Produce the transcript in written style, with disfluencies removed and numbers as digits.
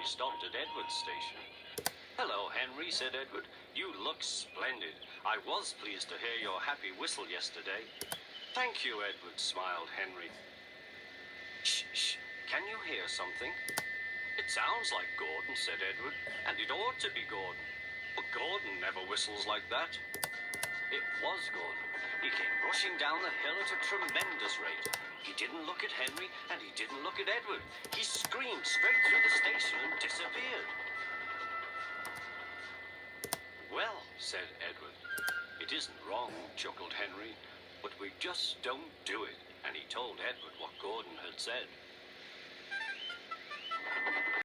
stopped at Edward's station. "Hello, Henry," said Edward. "You look splendid. I was pleased to hear your happy whistle yesterday." "Thank you, Edward," smiled Henry. "Shh, shh. Can you hear something?" "It sounds like Gordon," said Edward, "and it ought to be Gordon. But Gordon never whistles like that." It was Gordon. He came rushing down the hill at a tremendous rate. He didn't look at Henry, and he didn't look at Edward. He screamed straight through the station and disappeared. "Well," said Edward. "It isn't wrong," chuckled Henry, "but we just don't do it." And he told Edward what Gordon had said.